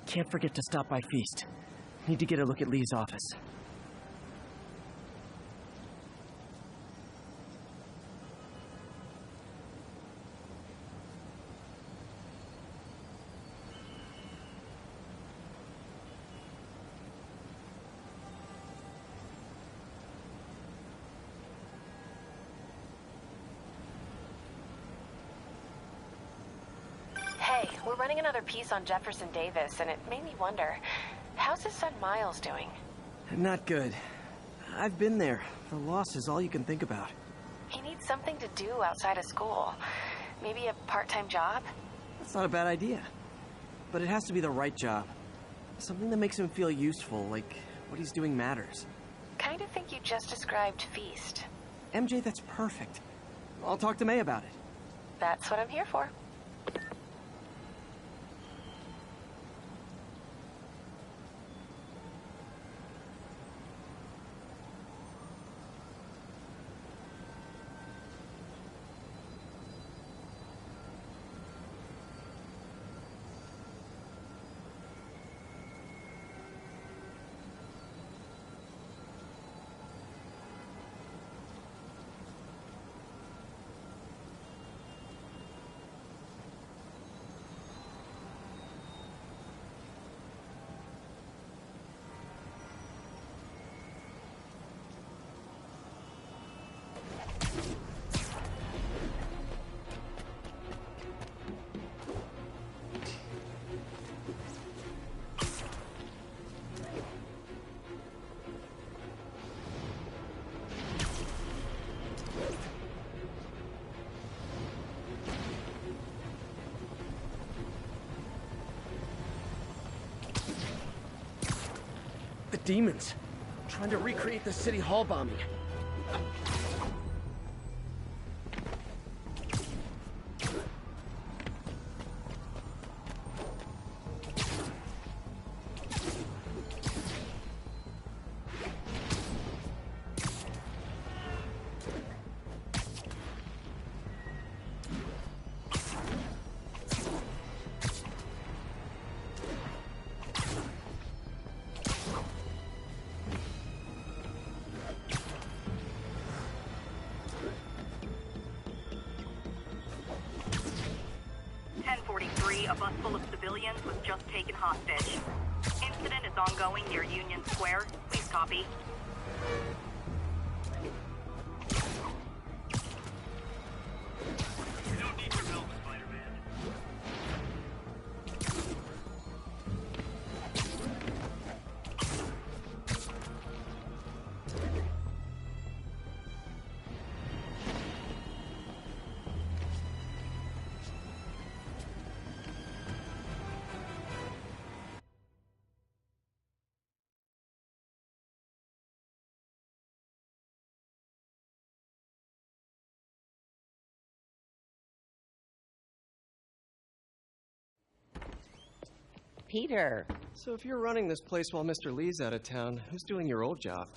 Can't forget to stop by Feast. Need to get a look at Lee's office. Hey, we're running another piece on Jefferson Davis, and it made me wonder, how's his son Miles doing? Not good. I've been there. The loss is all you can think about. He needs something to do outside of school. Maybe a part-time job? That's not a bad idea. But it has to be the right job. Something that makes him feel useful, like what he's doing matters. Kind of think you just described Feast. MJ, that's perfect. I'll talk to May about it. That's what I'm here for. The demons. Trying to recreate the City Hall bombing. A bus full of civilians was just taken hostage. Incident is ongoing near Union Square. Please copy. You don't need your help, Spider-Man. Peter. So if you're running this place while Mr. Lee's out of town, who's doing your old job?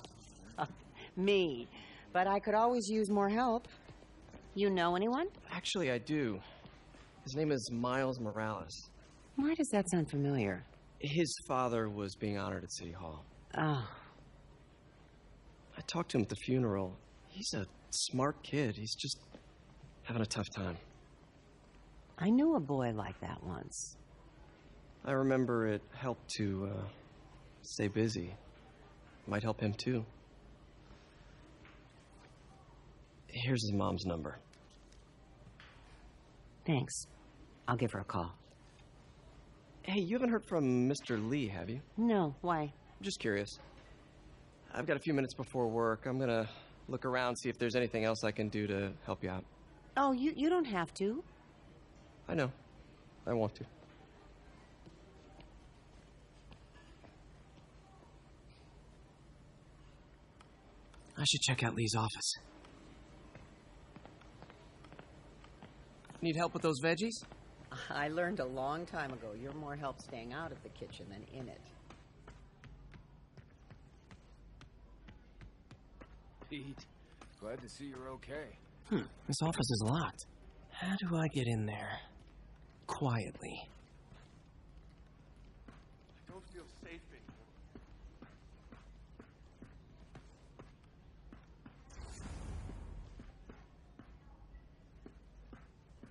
Me. But I could always use more help. You know anyone? Actually, I do. His name is Miles Morales. Why does that sound familiar? His father was being honored at City Hall. Oh. I talked to him at the funeral. He's a smart kid. He's just having a tough time. I knew a boy like that once. I remember it helped to stay busy. Might help him too. Here's his mom's number. Thanks. I'll give her a call. Hey, you haven't heard from Mr. Lee, have you? No, why? Just curious. I've got a few minutes before work. I'm gonna look around, see if there's anything else I can do to help you out. Oh, you don't have to. I know. I want to. I should check out Lee's office. Need help with those veggies? I learned a long time ago you're more help staying out of the kitchen than in it. Pete, glad to see you're okay. This office is locked. How do I get in there? Quietly. don't feel safe anymore.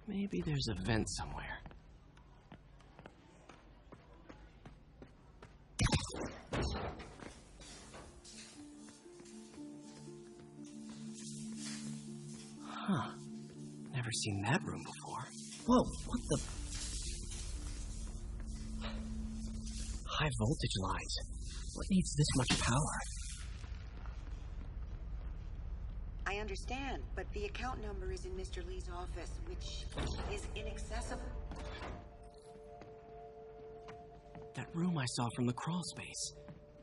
Maybe there's a vent somewhere. Huh. Never seen that room before. Whoa, what the... High voltage lines. What needs this much power? I understand, but the account number is in Mr. Lee's office, which is inaccessible. That room I saw from the crawl space.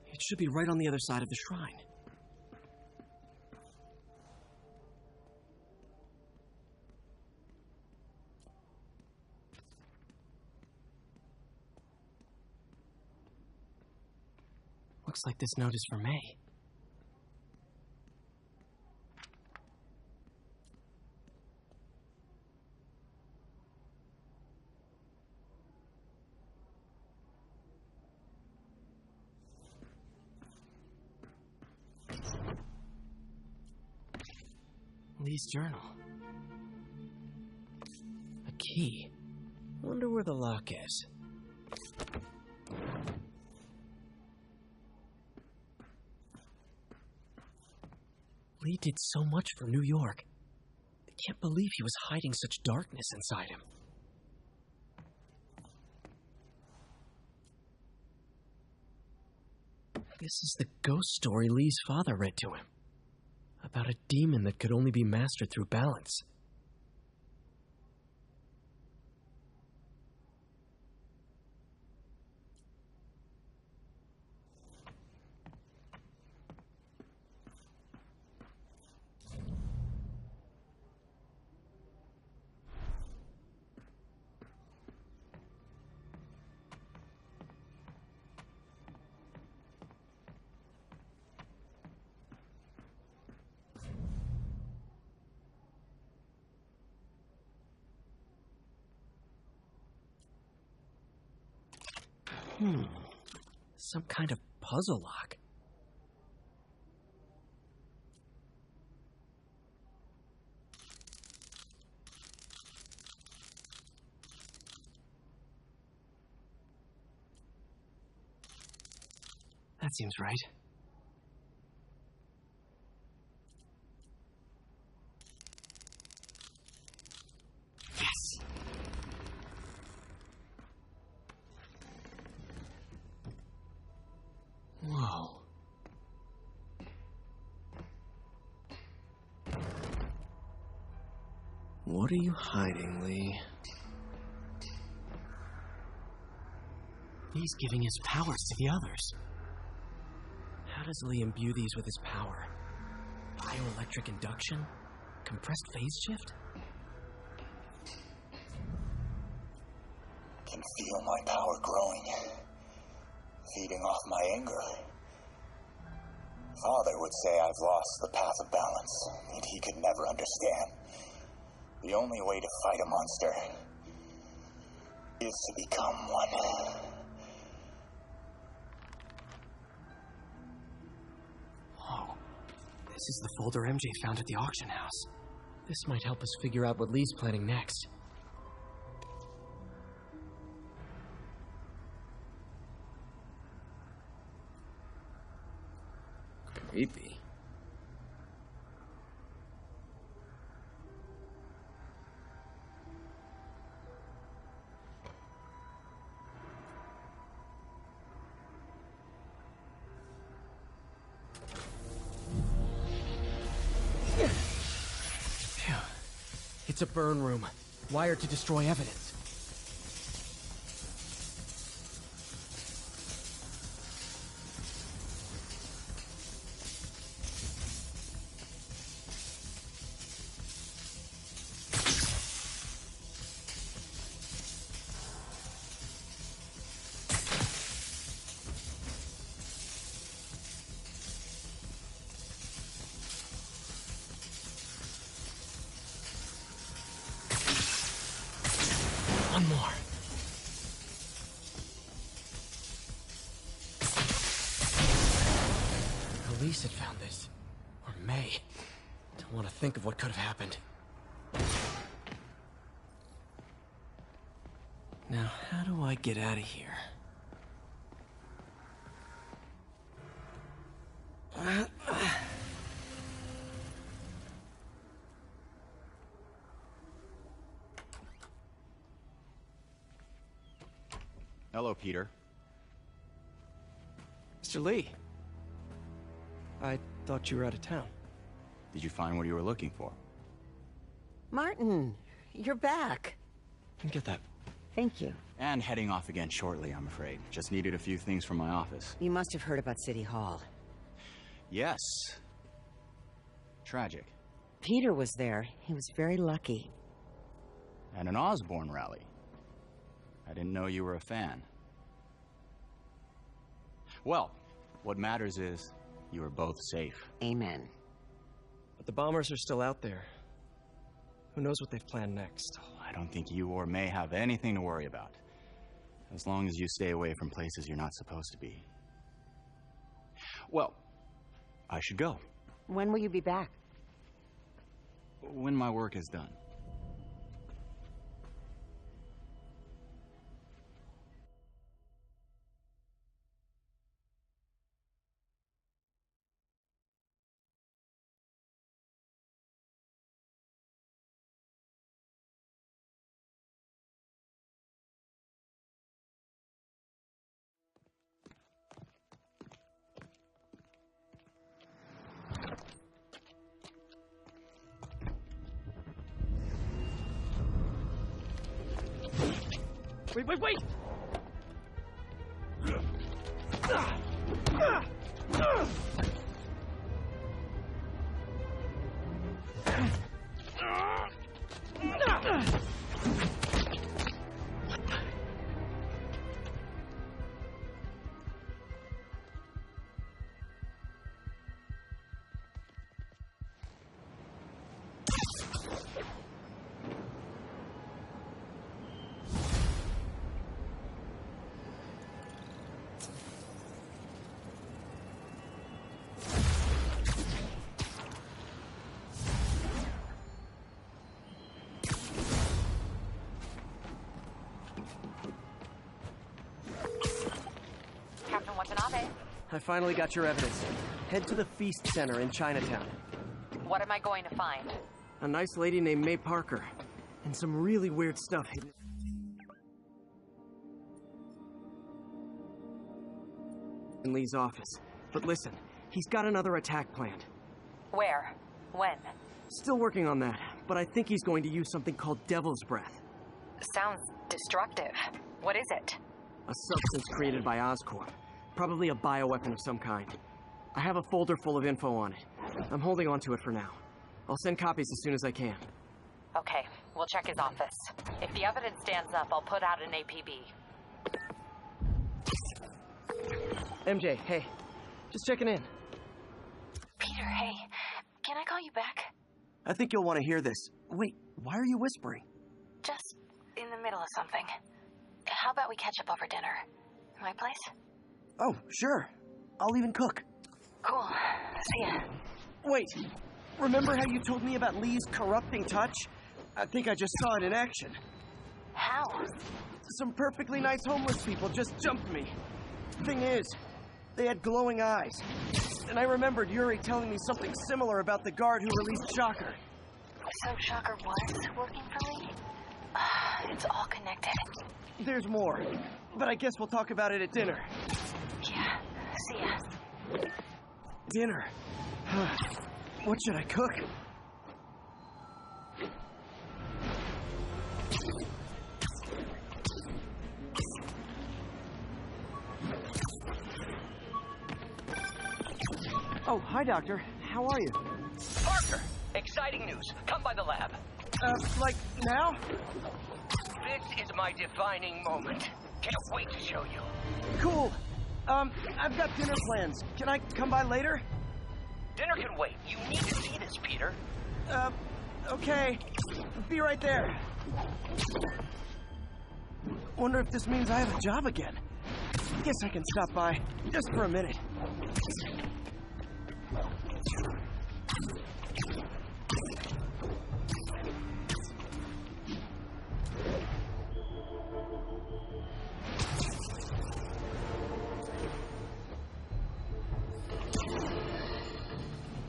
It should be right on the other side of the shrine. Looks like this note is for May. Lee's journal. A key. Wonder where the lock is. Lee did so much for New York. I can't believe he was hiding such darkness inside him. This is the ghost story Lee's father read to him. About a demon that could only be mastered through balance. Some kind of puzzle lock. That seems right. Yes! Whoa. What are you hiding, Lee? He's giving his powers to the others. How does Lee imbue these with his power? Bioelectric induction? Compressed phase shift? Can feel my power growing, feeding off my anger. Father would say I've lost the path of balance, and he could never understand. The only way to fight a monster is to become one. Whoa. This is the folder MJ found at the auction house. This might help us figure out what Lee's planning next. Creepy. Phew. It's a burn room, wired to destroy evidence. police had found this. Or May. Don't want to think of what could have happened. Now, how do I get out of here? Hello, Peter. Mr. Lee. I thought you were out of town. Did you find what you were looking for? Martin, you're back. Didn't get that. Thank you. And heading off again shortly, I'm afraid. Just needed a few things from my office. You must have heard about City Hall. Yes. Tragic. Peter was there. He was very lucky. At an Osborne rally. I didn't know you were a fan. Well, what matters is you are both safe. Amen. But the bombers are still out there. Who knows what they've planned next? I don't think you or May have anything to worry about. As long as you stay away from places you're not supposed to be. Well, I should go. When will you be back? When my work is done. Wait! Captain Watanabe, I finally got your evidence. Head to the Feast Center in Chinatown. what am I going to find? A nice lady named May Parker. And some really weird stuff hidden in Lee's office. But listen, he's got another attack planned. Where? When? Still working on that, but I think he's going to use something called Devil's Breath. Sounds destructive. What is it? A substance created by Oscorp. Probably a bioweapon of some kind. I have a folder full of info on it. I'm holding on to it for now. I'll send copies as soon as I can. Okay, we'll check his office. If the evidence stands up, I'll put out an APB. MJ, hey. Just checking in. Peter, hey. Can I call you back? I think you'll want to hear this. Wait, why are you whispering? Just in the middle of something. How about we catch up over dinner? My place? Oh, sure. I'll even cook. Cool. See ya. Wait, remember how you told me about Lee's corrupting touch? I think I just saw it in action. How? Some perfectly nice homeless people just jumped me. Thing is, they had glowing eyes. And I remembered Yuri telling me something similar about the guard who released Shocker. So Shocker was working for Lee? It's all connected. There's more, but I guess we'll talk about it at dinner. Yeah, see ya. Dinner? What should I cook? Oh, hi, Doctor. How are you? Parker! Exciting news. Come by the lab. Like now? This is my defining moment. Can't wait to show you. Cool. I've got dinner plans. Can I come by later? Dinner can wait. You need to see this, Peter. Okay. Be right there. Wonder if this means I have a job again. Guess I can stop by just for a minute.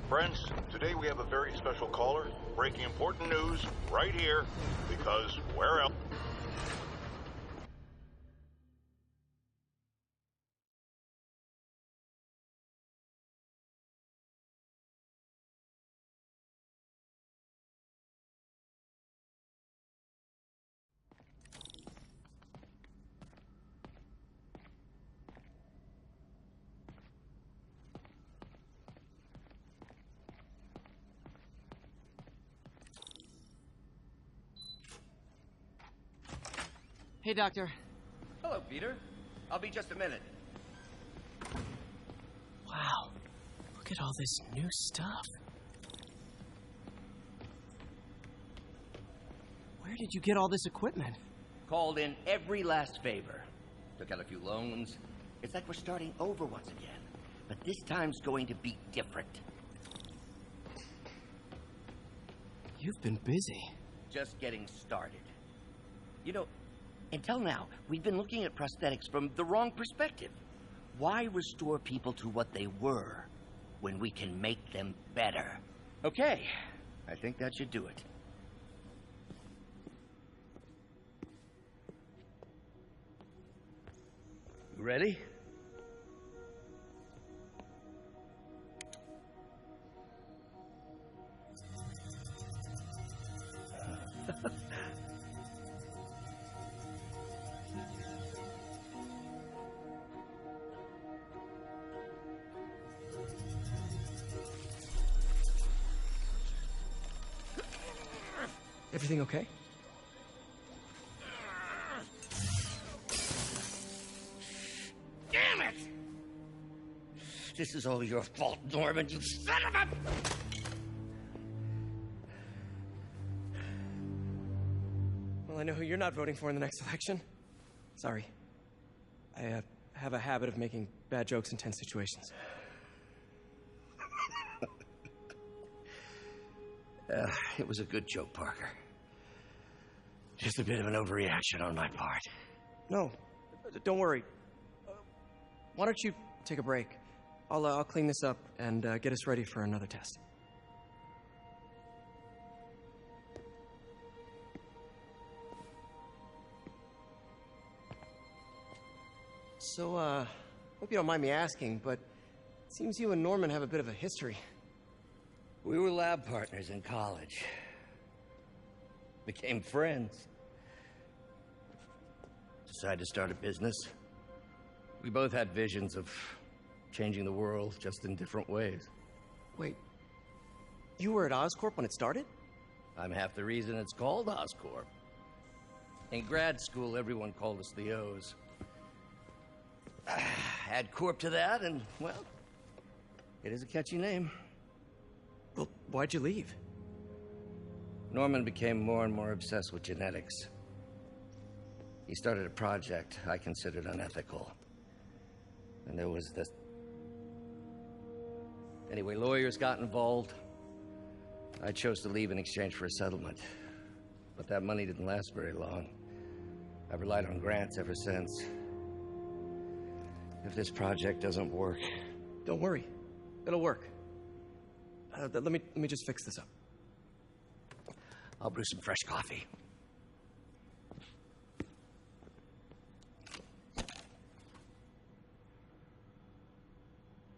Friends, today we have a very special caller, breaking important news right here, because where else? Hey, Doctor. Hello, Peter. I'll be just a minute. Wow. Look at all this new stuff. Where did you get all this equipment? Called in every last favor. Took out a few loans. It's like we're starting over once again. But this time's going to be different. You've been busy. Just getting started. You know, until now, we've been looking at prosthetics from the wrong perspective. Why restore people to what they were when we can make them better? Okay, I think that should do it. You ready? Everything okay? Damn it! This is all your fault, Norman, you son of a... Well, I know who you're not voting for in the next election. Sorry. I have a habit of making bad jokes in tense situations. It was a good joke, Parker. Just a bit of an overreaction on my part. No, don't worry. Why don't you take a break? I'll clean this up and get us ready for another test. So, hope you don't mind me asking, but it seems you and Norman have a bit of a history. We were lab partners in college. Became friends. Decided to start a business. We both had visions of changing the world, just in different ways. Wait, you were at Oscorp when it started? I'm half the reason it's called Oscorp. In grad school, everyone called us the O's. Add Corp to that, and, well, it is a catchy name. Well, why'd you leave? Norman became more and more obsessed with genetics. He started a project I considered unethical. And there was this... Anyway, lawyers got involved. I chose to leave in exchange for a settlement. But that money didn't last very long. I've relied on grants ever since. If this project doesn't work... Don't worry. It'll work. Let me just fix this up. I'll brew some fresh coffee.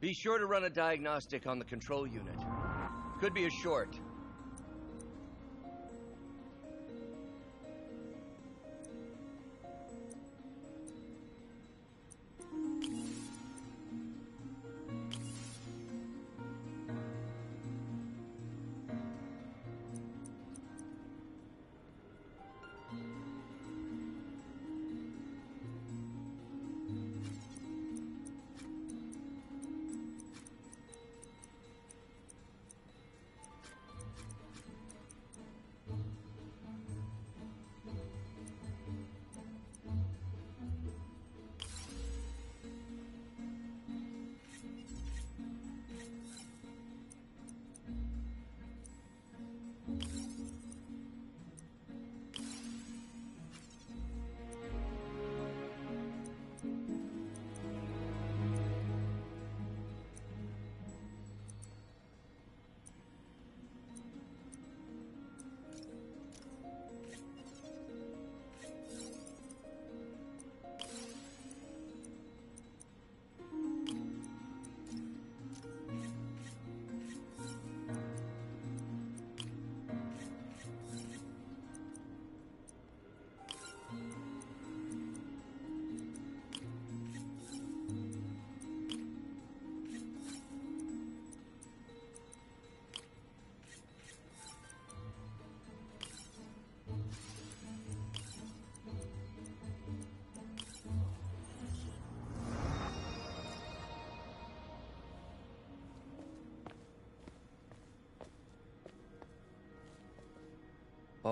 Be sure to run a diagnostic on the control unit. Could be a short.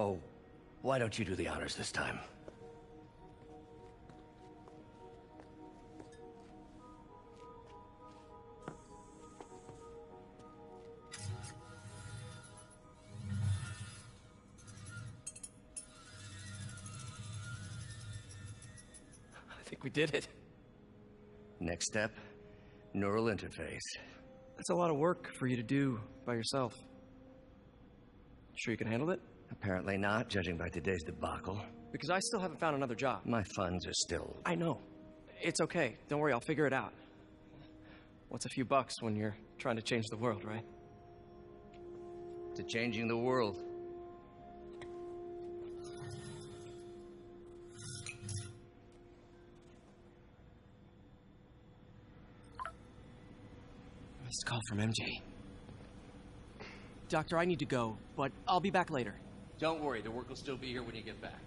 Oh, why don't you do the honors this time? I think we did it. Next step, neural interface. That's a lot of work for you to do by yourself. Sure you can handle it? Apparently not, judging by today's debacle. Because I still haven't found another job. My funds are still... I know. It's okay. Don't worry, I'll figure it out. What's a few bucks when you're trying to change the world, right? To changing the world. Missed call from MJ. Doctor, I need to go, but I'll be back later. Don't worry, the work will still be here when you get back.